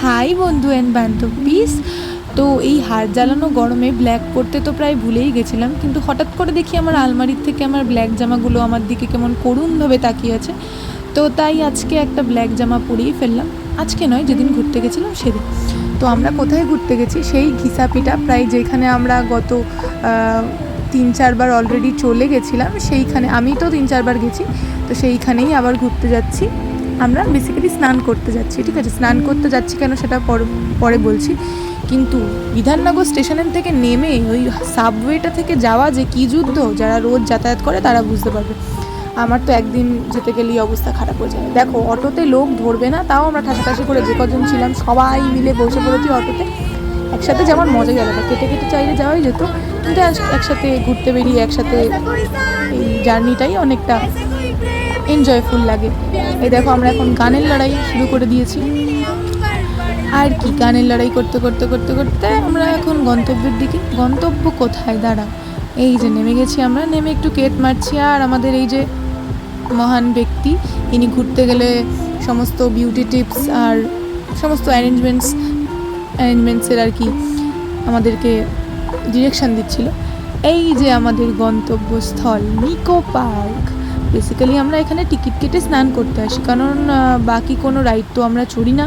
High বন্ধু and বান্ধবীস। তো এই হাড় জ্বালানো গরমে ব্ল্যাক পরতে তো প্রায় ভুলেই গেছিলাম, কিন্তু হঠাৎ করে দেখি আমার আলমারির থেকে আমার ব্ল্যাক জামাগুলো আমার দিকে কেমন করুণভাবে তাকিয়ে আছে। তো তাই আজকে একটা ব্ল্যাক জামা পরিয়ে ফেললাম। আজকে নয়, যেদিন ঘুরতে গেছিলাম সেদিন। তো আমরা কোথায় ঘুরতে গেছি? সেই ঘিসাপিটা, প্রায় যেখানে আমরা গত 3-4বার অলরেডি চলে গেছিলাম, সেইখানে আমি তো 3-4বার গেছি। তো সেইখানেই আবার ঘুরতে যাচ্ছি। আমরা বেসিক্যালি স্নান করতে যাচ্ছি, ঠিক আছে? স্নান করতে যাচ্ছি কেন সেটা পরে বলছি। কিন্তু বিধাননগর স্টেশনের থেকে নেমে ওই সাবওয়েটা থেকে যাওয়া যে কী যুদ্ধ, যারা রোজ যাতায়াত করে তারা বুঝতে পারবে। আমার তো একদিন যেতে গেলেই অবস্থা খারাপ হয়ে যায়। দেখো, অটোতে লোক ধরবে না, তাও আমরা ঠাসাঠাসি করে যে কজন ছিলাম সবাই মিলে বসে পড়েছি অটোতে। একসাথে যাওয়ার মজাই আলাদা। কেটে কেটে চাইলে যাওয়াই যেত, কিন্তু একসাথে ঘুরতে বেরিয়ে একসাথে এই জার্নিটাই অনেকটা এনজয়ফুল লাগে। এই দেখো, আমরা এখন গানের লড়াই শুরু করে দিয়েছি। আর কি, গানের লড়াই করতে করতে করতে করতে আমরা এখন গন্তব্যের দিকে। গন্তব্য কোথায়? দাঁড়া, এই যে নেমে গেছি আমরা। নেমে একটু কেট মারছি। আর আমাদের এই যে মহান ব্যক্তি, ইনি ঘুরতে গেলে সমস্ত বিউটি টিপস আর সমস্ত অ্যারেঞ্জমেন্টসের আর কি আমাদেরকে ডিরেকশান দিচ্ছিল। এই যে আমাদের গন্তব্যস্থল নিকো পার্ক। বেসিক্যালি আমরা এখানে টিকিট কেটে স্নান করতে আসি, কারণ বাকি কোনো রাইড তো আমরা চড়ি না।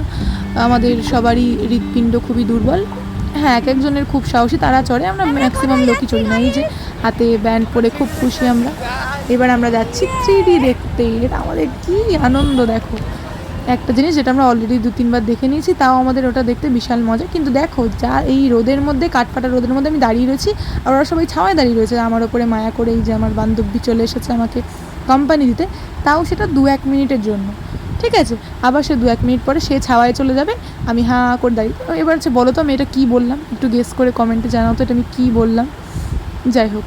আমাদের সবারই হৃৎপিণ্ড খুবই দুর্বল। হ্যাঁ, এক একজনের খুব সাহসী, তারা চড়ে, আমরা ম্যাক্সিমাম লোকই চড়ি না। এই যে হাতে ব্যান্ড পরে খুব খুশি আমরা। এবার আমরা যাচ্ছি 3D দেখতে। এটা আমাদের কী আনন্দ! দেখো, একটা জিনিস যেটা আমরা অলরেডি 2-3বার দেখে নিয়েছি, তাও আমাদের ওটা দেখতে বিশাল মজা। কিন্তু দেখো, যা এই রোদের মধ্যে, কাঠফাটা রোদের মধ্যে আমি দাঁড়িয়ে রয়েছি, আর ওরা সবাই ছাওয়ায় দাঁড়িয়ে রয়েছে আমার ওপরে মায়া করে। এই যে আমার বান্ধবী চলে এসেছে আমাকে কোম্পানি দিতে, তাও সেটা 2-1 মিনিটের জন্য, ঠিক আছে? আবার সে 2-1 মিনিট পরে সে ছাওয়ায় চলে যাবে, আমি হাঁ করে দাঁড়িয়ে। এবার হচ্ছে, বলো তো আমি এটা কী বললাম? একটু গেস করে কমেন্টে জানাও তো এটা আমি কী বললাম। যাই হোক,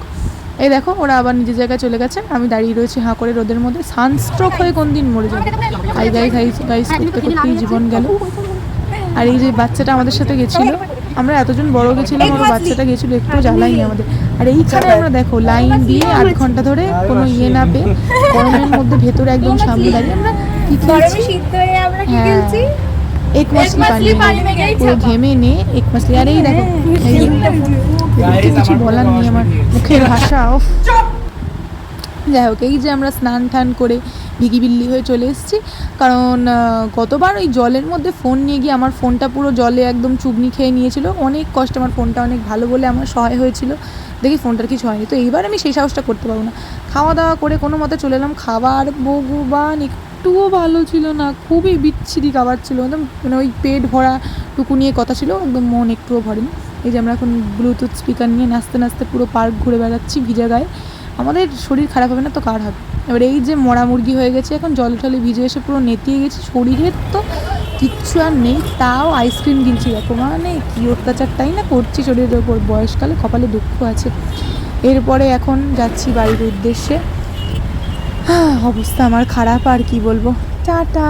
এই দেখো ওরা আবার নিজের জায়গায় চলে গেছে, আমি দাঁড়িয়ে রয়েছি হাঁ করে রোদের মধ্যে। সানস্ট্রোক হয়ে কোন দিন মরে যাবে। গাইস করতে করতেই জীবন গেল। আর এই যে বাচ্চাটা আমাদের সাথে গেছিলো, আমরা এতজন বড় গেছিলাম, আর বাচ্চাটা গেছিলো, একটু জ্বালাইনি আমাদের। আর এইখানে আমরা দেখো লাইন দিয়ে 8 ঘন্টা ধরে কোনো ইয়ে না পেয়ে গরমের মধ্যে ভেতরে একদম সামনে দাঁড়িয়ে আমরা কি খেলছি? হ্যাঁ, এক মাসলি পানি পুরো ঘেমে নে এক মাসলি। আর এই দেখো, কিছু বলার নেই আমার মুখের ভাষা। যাই হোক, এই যে আমরা স্নান টান করে ভিগি বিল্লি হয়ে চলে এসেছি। কারণ গতবার ওই জলের মধ্যে ফোন নিয়ে গিয়ে আমার ফোনটা পুরো জলে একদম চুবনি খেয়ে নিয়েছিল। অনেক কষ্ট, আমার ফোনটা অনেক ভালো বলে আমার সহায় হয়েছিল, দেখি ফোনটার কিছু হয়নি। তো এইবার আমি সেই সাহসটা করতে পারবো না। খাওয়া দাওয়া করে কোনো মতে চলে এলাম। খাবার ভগবান একটুও ভালো ছিল না, খুবই বিচ্ছিরি খাবার ছিল একদম। মানে ওই পেট ভরা টুকু নিয়ে কথা ছিল, একদম মন একটুও ভরেনি। এই যে আমরা এখন ব্লুটুথ স্পিকার নিয়ে নাচতে নাচতে পুরো পার্ক ঘুরে বেড়াচ্ছি ভিজে গায়ে। আমাদের শরীর খারাপ হবে না তো কার হবে? এবার এই যে মরা মুরগি হয়ে গেছে, এখন জলে টলে ভিজে এসে পুরো নেতিয়ে গেছি। শরীরের তো কিচ্ছু আর নেই, তাও আইসক্রিম কিনছি। দেখো, মানে কী অত্যাচারটাই না করছি শরীরের ওপর। বয়সকালে কপালে দুঃখ আছে। এরপরে এখন যাচ্ছি বাড়ির উদ্দেশ্যে। অবস্থা আমার খারাপ, আর কি বলবো। টাটা।